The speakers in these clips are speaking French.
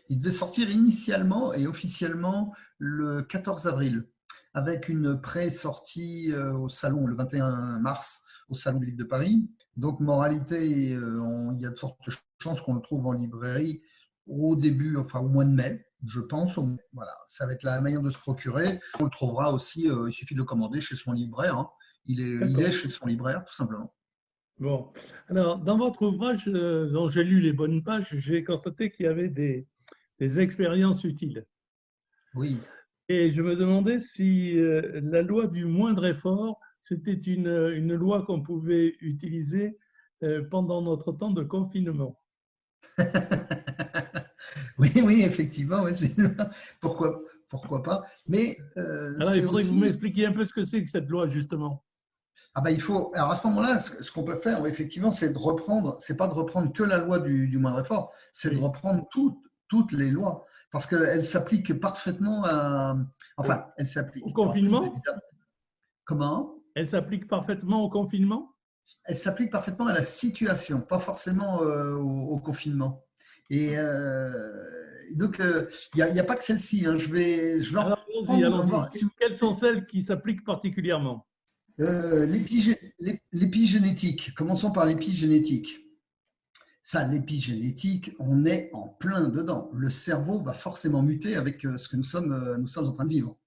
il devait sortir initialement et officiellement le 14 avril, avec une pré-sortie au salon le 21 mars au Salon du Livre de Paris. Donc, moralité, il y a de fortes chances qu'on le trouve en librairie au début, enfin au mois de mai, je pense. Voilà, ça va être la manière de se procurer. On le trouvera aussi, il suffit de le commander chez son libraire, hein. Il est D'accord. chez son libraire, tout simplement. Bon. Alors, dans votre ouvrage, dont j'ai lu les bonnes pages, j'ai constaté qu'il y avait des expériences utiles. Oui. Et je me demandais si la loi du moindre effort, c'était une loi qu'on pouvait utiliser pendant notre temps de confinement. Oui, oui, effectivement. Oui, pourquoi pas. Mais Alors, il c'est faudrait que vous aussi. m'expliquiez un peu ce que c'est que cette loi, justement. Ah bah, il faut. Alors à ce moment-là, ce qu'on peut faire, effectivement, c'est de reprendre. C'est pas de reprendre que la loi du moindre effort, c'est de Oui. reprendre toutes les lois parce qu'elles s'appliquent parfaitement à. Au, Enfin, elles au s'appliquent. Pas toutes, confinement? évidemment. Comment? Elle s'applique parfaitement au confinement? Elles s'appliquent parfaitement à la situation, pas forcément au confinement. Et donc, il n'y a pas que celle-ci, hein. Je vais en Alors, allons-y, reprendre. allons-y. Quelles sont celles qui s'appliquent particulièrement? L'épigénétique. Commençons par l'épigénétique. Ça, l'épigénétique, on est en plein dedans. Le cerveau va forcément muter avec ce que nous sommes en train de vivre.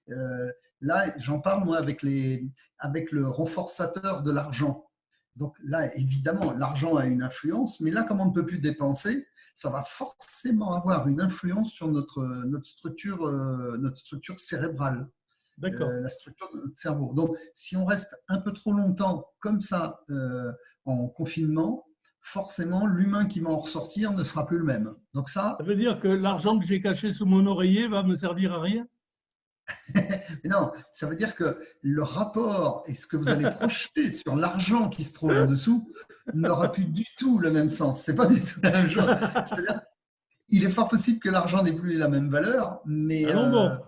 Euh, Là, j'en parle, moi, avec le renforçateur de l'argent. Donc là, évidemment, l'argent a une influence, mais là, comme on ne peut plus dépenser, ça va forcément avoir une influence sur notre structure cérébrale, D'accord. la structure de notre cerveau. Donc, si on reste un peu trop longtemps comme ça en confinement, forcément, l'humain qui va en ressortir ne sera plus le même. Donc Ça ça, veut dire que ça l'argent que j'ai caché sous mon oreiller va me servir à rien? non, ça veut dire que le rapport et ce que vous allez projeter sur l'argent qui se trouve en dessous n'aura plus du tout le même sens. C'est pas du tout la même chose. C'est-à-dire, il est fort possible que l'argent n'ait plus la même valeur, mais, Allons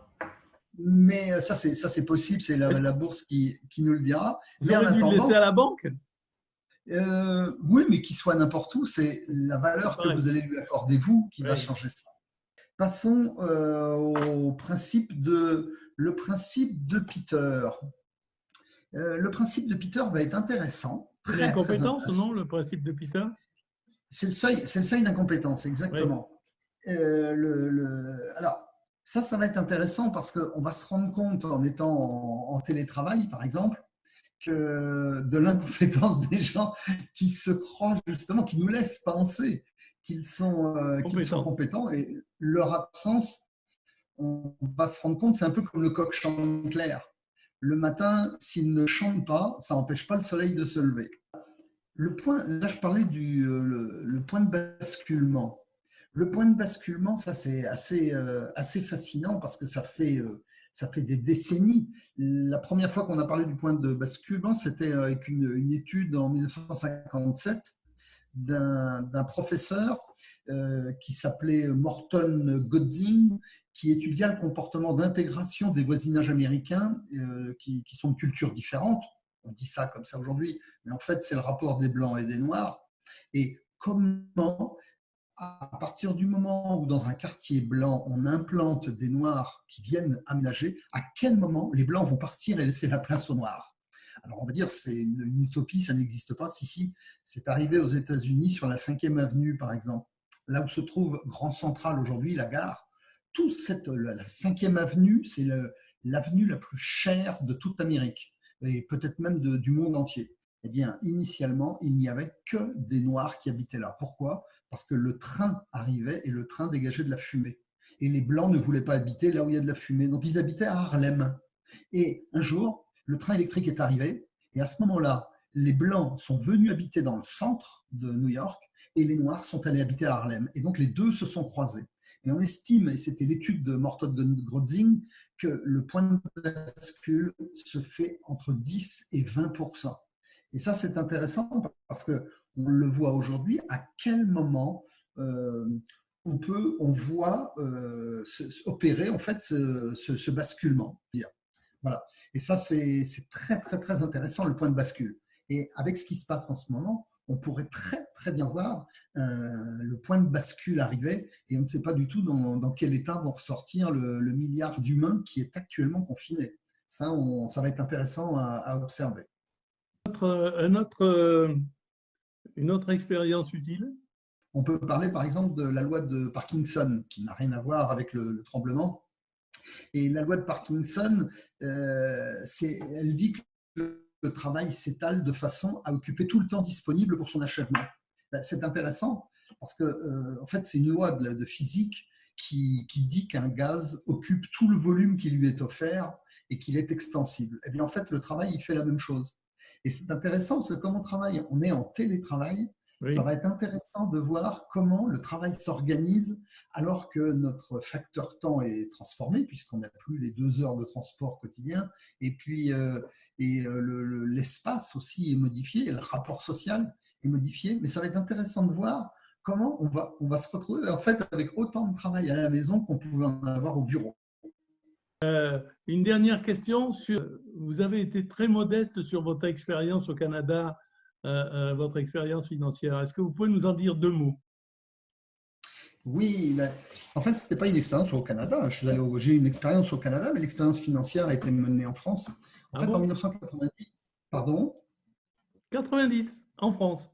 bon. ça c'est possible, c'est la, Est-ce que la bourse qui nous le dira. Mais en j'aurais dû le laisser attendant, à la banque? oui, mais qu'il soit n'importe où, c'est la C'est valeur que pareil. vous allez lui accorder, vous, qui va Oui. changer ça. Passons le principe de Peter. Le principe de Peter va être intéressant, C'est très très l'incompétence, intéressant. non, le principe de Peter? C'est le seuil d'incompétence, Oui. exactement. Alors, ça va être intéressant parce qu'on va se rendre compte en étant en télétravail, par exemple, que de l'incompétence des gens qui se croient justement, qui nous laissent penser qu'ils sont Compétence. compétents et leur absence, on va se rendre compte, c'est un peu comme le coq chanticleer. Le matin, s'il ne chante pas, ça n'empêche pas le soleil de se lever. Là, je parlais le point de basculement. Le point de basculement, ça c'est assez fascinant parce que ça fait des décennies. La première fois qu'on a parlé du point de basculement, c'était avec une étude en 1957 d'un professeur qui s'appelait Morton Godzing, qui étudia le comportement d'intégration des voisinages américains qui sont de cultures différentes. On dit ça comme ça aujourd'hui, mais en fait, c'est le rapport des Blancs et des Noirs. Et comment, à partir du moment où dans un quartier blanc, on implante des Noirs qui viennent aménager, à quel moment les Blancs vont partir et laisser la place aux Noirs? Alors on va dire c'est une utopie, ça n'existe pas. Si, c'est arrivé aux États-Unis sur la 5e avenue, par exemple, là où se trouve Grand Central aujourd'hui, la gare. La 5e avenue, c'est l'avenue la plus chère de toute l'Amérique et peut-être même du monde entier. Eh bien, initialement, il n'y avait que des Noirs qui habitaient là. Pourquoi? Parce que le train arrivait et le train dégageait de la fumée. Et les Blancs ne voulaient pas habiter là où il y a de la fumée. Donc, ils habitaient à Harlem. Et un jour, le train électrique est arrivé. Et à ce moment-là, les Blancs sont venus habiter dans le centre de New York et les Noirs sont allés habiter à Harlem. Et donc, les deux se sont croisés. Et on estime, et c'était l'étude de Morton Grodzing, que le point de bascule se fait entre 10 et 20%. Et ça, c'est intéressant parce qu'on le voit aujourd'hui, à quel moment on voit opérer en fait ce basculement. Voilà. Et ça, c'est très, très, très intéressant, le point de bascule. Et avec ce qui se passe en ce moment, on pourrait très, très bien voir le point de bascule arriver et on ne sait pas du tout dans quel état vont ressortir le milliard d'humains qui est actuellement confiné. Ça va être intéressant à observer. Un autre, une autre expérience utile? On peut parler par exemple de la loi de Parkinson, qui n'a rien à voir avec le tremblement. Et la loi de Parkinson, elle dit que le travail s'étale de façon à occuper tout le temps disponible pour son achèvement. C'est intéressant parce que, en fait, c'est une loi de physique qui dit qu'un gaz occupe tout le volume qui lui est offert et qu'il est extensible. Et bien, en fait, le travail, il fait la même chose. Et c'est intéressant parce que comme on travaille, on est en télétravail, Oui. ça va être intéressant de voir comment le travail s'organise alors que notre facteur temps est transformé, puisqu'on n'a plus les 2 heures de transport quotidien, et puis l'espace aussi est modifié, et le rapport social est modifié. Mais ça va être intéressant de voir comment on va se retrouver en fait avec autant de travail à la maison qu'on pouvait en avoir au bureau. Une dernière question. Vous avez été très modeste sur votre expérience au Canada, votre expérience financière. Est-ce que vous pouvez nous en dire 2 mots? Oui, mais en fait, ce n'était pas une expérience au Canada. J'ai eu une expérience au Canada, mais l'expérience financière a été menée en France. En Ah fait, en bon? 1988, pardon, 90 en France.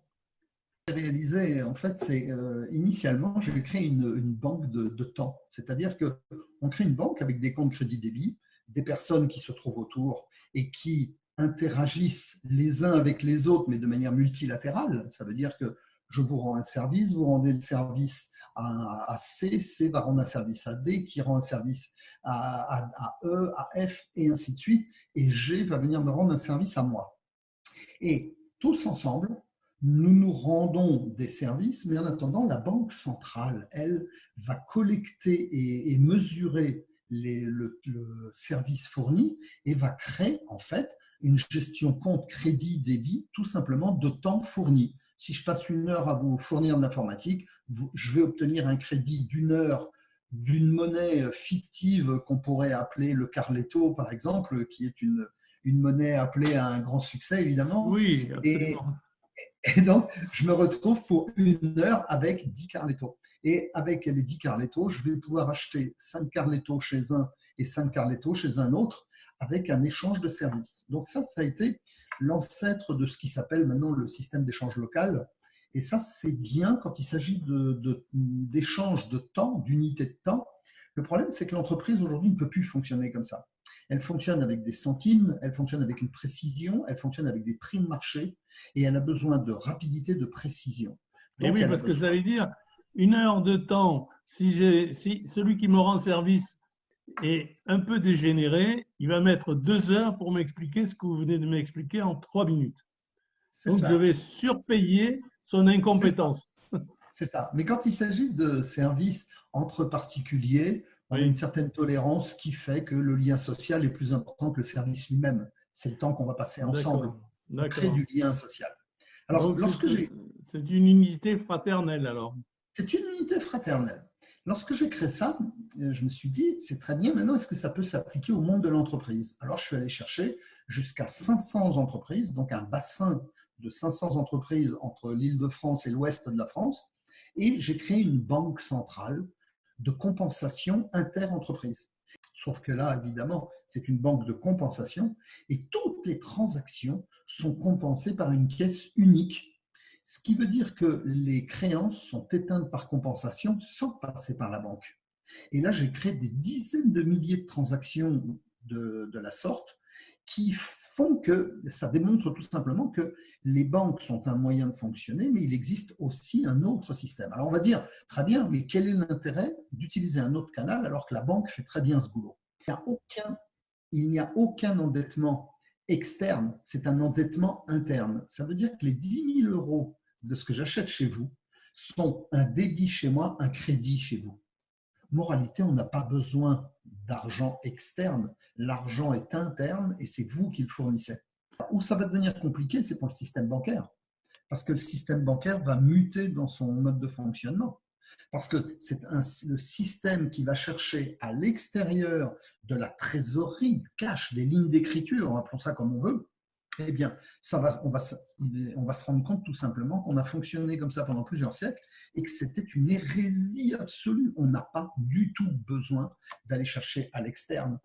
réalisé, en fait, c'est initialement, j'ai créé une banque de temps. C'est-à-dire qu'on crée une banque avec des comptes crédit débit, des personnes qui se trouvent autour et qui interagissent les uns avec les autres, mais de manière multilatérale. Ça veut dire que je vous rends un service, vous rendez le service à C, C va rendre un service à D, qui rend un service à E, à F, et ainsi de suite, et G va venir me rendre un service à moi. Et tous ensemble, nous nous rendons des services, mais en attendant, la Banque centrale, elle, va collecter et mesurer le service fourni et va créer en fait une gestion compte crédit débit tout simplement de temps fourni. Si je passe 1 heure à vous fournir de l'informatique, je vais obtenir un crédit d'1 heure d'une monnaie fictive qu'on pourrait appeler le Carletto, par exemple, qui est une monnaie appelée à un grand succès, évidemment. Oui, Et, absolument. et donc, je me retrouve pour 1 heure avec 10 Carletto. Et avec les 10 Carletto, je vais pouvoir acheter 5 Carletto chez un et 5 Carletto chez un autre avec un échange de services. Donc ça a été l'ancêtre de ce qui s'appelle maintenant le système d'échange local. Et ça, c'est bien quand il s'agit d'échange de temps, d'unité de temps. Le problème, c'est que l'entreprise aujourd'hui ne peut plus fonctionner comme ça. Elle fonctionne avec des centimes, elle fonctionne avec une précision, elle fonctionne avec des prix de marché et elle a besoin de rapidité, de précision. Et Donc, oui, elle a parce que besoin. ça veut dire 1 heure de temps. Si celui qui me rend service est un peu dégénéré, il va mettre 2 heures pour m'expliquer ce que vous venez de m'expliquer en 3 minutes. C'est Donc, je ça, vais surpayer son c'est ça, incompétence. c'est ça. Mais quand il s'agit de services entre particuliers, on a une Oui, certaine tolérance qui fait que le lien social est plus important que le service lui-même. C'est le temps qu'on va passer ensemble. d'accord, On crée d'accord. du lien social. Alors, Donc, c'est une unité fraternelle alors. c'est une unité fraternelle. Lorsque j'ai créé ça, je me suis dit, c'est très bien, maintenant, est-ce que ça peut s'appliquer au monde de l'entreprise? Alors, je suis allé chercher jusqu'à 500 entreprises, donc un bassin de 500 entreprises entre l'Île-de-France et l'ouest de la France, et j'ai créé une banque centrale de compensation inter-entreprise. Sauf que là, évidemment, c'est une banque de compensation et toutes les transactions sont compensées par une caisse unique, ce qui veut dire que les créances sont éteintes par compensation sans passer par la banque. Et là, j'ai créé des dizaines de milliers de transactions de la sorte qui font que ça démontre tout simplement que les banques sont un moyen de fonctionner, mais il existe aussi un autre système. Alors on va dire, très bien, mais quel est l'intérêt d'utiliser un autre canal alors que la banque fait très bien ce boulot? Il n'y a aucun endettement externe, c'est un endettement interne. Ça veut dire que les 10 000 euros de ce que j'achète chez vous sont un débit chez moi, un crédit chez vous. Moralité, on n'a pas besoin d'argent externe, l'argent est interne et c'est vous qui le fournissez. Où ça va devenir compliqué, c'est pour le système bancaire, parce que le système bancaire va muter dans son mode de fonctionnement. Parce que c'est le système qui va chercher à l'extérieur de la trésorerie, du cash, des lignes d'écriture, appelons ça comme on veut, très bien. On va se rendre compte tout simplement qu'on a fonctionné comme ça pendant plusieurs siècles et que c'était une hérésie absolue. On n'a pas du tout besoin d'aller chercher à l'externe.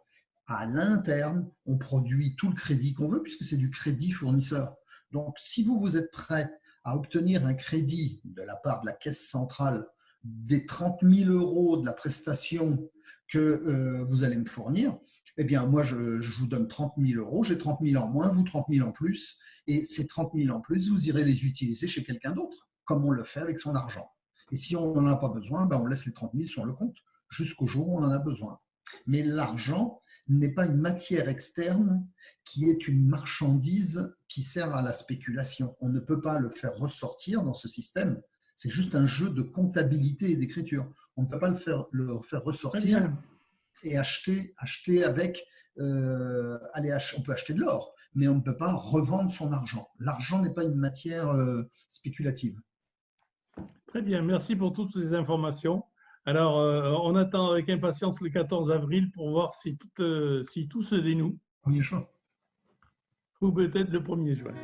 À l'interne, on produit tout le crédit qu'on veut puisque c'est du crédit fournisseur. Donc, si vous êtes prêt à obtenir un crédit de la part de la Caisse centrale des 30 000 euros de la prestation que vous allez me fournir, eh bien, moi, je vous donne 30 000 euros, j'ai 30 000 en moins, vous 30 000 en plus, et ces 30 000 en plus, vous irez les utiliser chez quelqu'un d'autre, comme on le fait avec son argent. Et si on n'en a pas besoin, ben on laisse les 30 000 sur le compte jusqu'au jour où on en a besoin. Mais l'argent n'est pas une matière externe qui est une marchandise qui sert à la spéculation. On ne peut pas le faire ressortir dans ce système. C'est juste un jeu de comptabilité et d'écriture. On ne peut pas le faire ressortir et acheter avec. On peut acheter de l'or, mais on ne peut pas revendre son argent. L'argent n'est pas une matière spéculative. Très bien, merci pour toutes ces informations. Alors, on attend avec impatience le 14 avril pour voir si tout se dénoue. 1er juin. Ou peut-être le 1er juin.